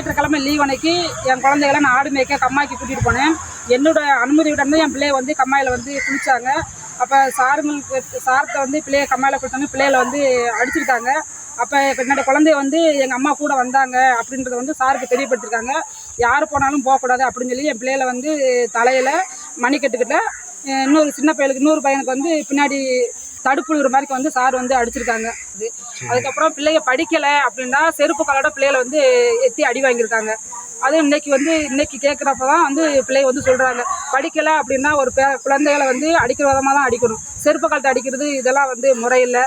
ஞாயிற்றுக்கிழமை லீவ் அன்னைக்கு என் குழந்தைகளை நான் ஆடு மேய்க்க கம்மாய்க்கு கூட்டிகிட்டு போனேன். என்னோட அனுமதியுடன் தான் என் பிள்ளைய வந்து கம்மாயில் வந்து குளித்தாங்க. அப்போ சார்கிட்ட வந்து பிள்ளைய கம்மாயில் குளித்தாங்க, பிள்ளைகளை வந்து அடிச்சிருக்காங்க. அப்போ என்னோட குழந்தைய வந்து எங்கள் அம்மா கூட வந்தாங்க அப்படின்றத வந்து சாருக்கு தெரியப்படுத்திருக்காங்க. யார் போனாலும் போகக்கூடாது அப்படின்னு சொல்லி என் பிள்ளைகளை வந்து தலையில் மணிக்கட்டுக்கிட்ட இன்னொரு சின்ன பையனுக்கு இன்னொரு பையனுக்கு வந்து பின்னாடி தடுப்பு விடுற மாதிரி வந்து சார் வந்து அடிச்சிருக்காங்க. அதுக்கப்புறம் பிள்ளைங்க படிக்கலை அப்படின்னா செருப்பு காலோட பிள்ளைகளை வந்து எத்தி அடி வாங்கியிருக்காங்க. அதுவும் இன்னைக்கு கேட்குறப்ப தான் வந்து பிள்ளைங்க வந்து சொல்கிறாங்க, படிக்கலை அப்படின்னா ஒரு குழந்தைகளை வந்து அடிக்கிற விதமாக தான் அடிக்கணும், செருப்பு காலத்தை அடிக்கிறது இதெல்லாம் வந்து முறையில்.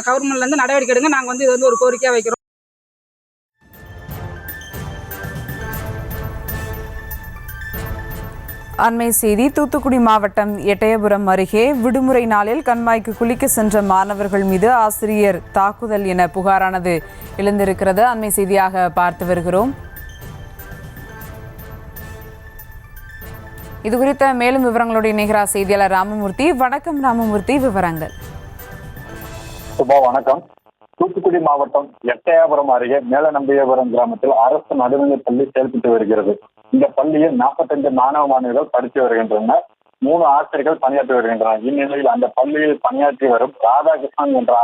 கவர்மெண்ட்லேருந்து நடவடிக்கை எடுங்க, நாங்கள் வந்து இது வந்து ஒரு கோரிக்கையாக வைக்கிறோம். அண்மை செய்தி. தூத்துக்குடி மாவட்டம் எட்டயபுரம் அருகே விடுமுறை நாளில் கண்மாய்க்கு குளிக்க சென்ற மாணவர்கள் மீது ஆசிரியர் தாக்குதல் என புகாரானது எழுந்திருக்கிறது. அண்மை செய்தியாக பார்த்து வருகிறோம். இது குறித்த மேலும் விவரங்களுடைய இணைகிறார் செய்தியாளர் ராமமூர்த்தி. வணக்கம் ராமமூர்த்தி, விவரங்கள். வணக்கம். தூத்துக்குடி மாவட்டம் எட்டயாபுரம் அருகே மேலநம்பியபுரம் கிராமத்தில் அரசு நடுநிலைப் பள்ளி செயல்பட்டு வருகிறது. இந்த பள்ளியில் 45 மாணவ மாணவிகள் படித்து வருகின்றனர். 3 ஆசிரியர்கள் பணியாற்றி வருகின்றனர். இந்நிலையில் அந்த பள்ளியில் பணியாற்றி வரும் ராதாகிருஷ்ணன் என்ற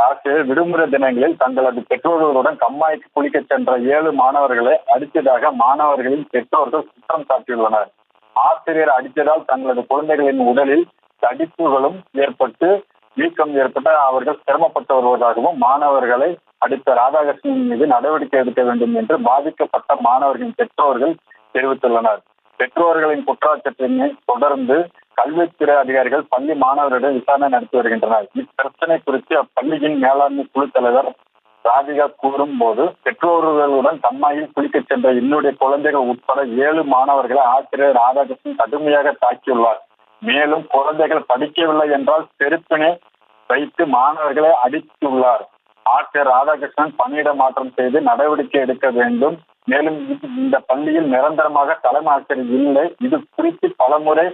ஆசிரியர் விடுமுறை தினங்களில் தங்களது பெற்றோர்களுடன் கம்மாய்க்கு குளிக்க சென்ற 7 மாணவர்களை அடித்ததாக மாணவர்களின் பெற்றோர்கள் குற்றம் சாட்டியுள்ளனர். ஆசிரியர் அடித்ததால் தங்களது குழந்தைகளின் உடலில் தடிப்புகளும் ஏற்பட்டு வீக்கம் ஏற்பட்ட அவர்கள் சிரமப்பட்டு வருவதாகவும் மாணவர்களை அடித்த ராதாகிருஷ்ணன் மீது நடவடிக்கை எடுக்க வேண்டும் என்று பாதிக்கப்பட்ட மாணவர்களின் பெற்றோர்கள் தெரிவித்துள்ளனர். பெற்றோர்களின் குற்றச்சாட்டினை தொடர்ந்து கல்வித்துறை அதிகாரிகள் பள்ளி மாணவர்களிடம் விசாரணை நடத்தி வருகின்றனர். இப்பிரச்சனை குறித்து அப்பள்ளியின் மேலாண்மை குழு தலைவர் ராதிகா கூறும் போது, பெற்றோர்களுடன் கம்மாயில் குளிக்க சென்ற என்னுடைய குழந்தைகள் உட்பட 7 மாணவர்களை ஆசிரியர் ராதாகிருஷ்ணன் கடுமையாக தாக்கியுள்ளார். மேலும் குழந்தைகள் படிக்கவில்லை என்றால் செருப்பினை வைத்து மாணவர்களை அடித்துள்ளார். ஆசிரியர் ராதாகிருஷ்ணன் பணியிட மாற்றம் செய்து நடவடிக்கை எடுக்க வேண்டும். மேலும் இந்த பள்ளியில் நிரந்தரமாக தலைமை ஆசிரியர் இல்லை, இது குறித்து பலமுறை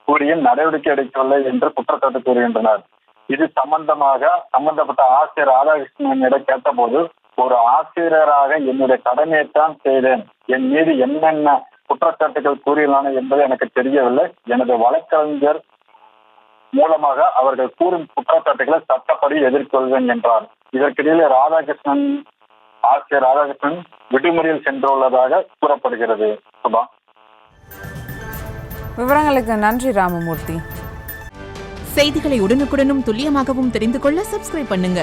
கூறியும் நடவடிக்கை எடுக்கவில்லை என்று குற்றச்சாட்டு கூறுகின்றனர். இது சம்பந்தப்பட்ட ஆசிரியர் ராதாகிருஷ்ணனிடம் கேட்டபோது, ஒரு ஆசிரியராக என்னுடைய கடமையைத்தான் செய்தேன், என் மீது என்னென்ன குற்றச்சாட்டுகள் கூறியுள்ளன என்பது எனக்கு தெரியவில்லை, எனது வழக்கறிஞர் மூலமாக அவர்கள் கூறும் குற்றச்சாட்டுகளை சட்டப்படி எதிர்கொள்வேன் என்றார். இதற்கிடையில் ஆசிரியர் ராதாகிருஷ்ணன் விடுமுறையில் சென்றுள்ளதாக கூறப்படுகிறது. சுபா, விவரங்களுக்கு நன்றி ராமமூர்த்தி. செய்திகளை உடனுக்குடனும் துல்லியமாகவும் தெரிந்து கொள்ள சப்ஸ்கிரைப் பண்ணுங்க.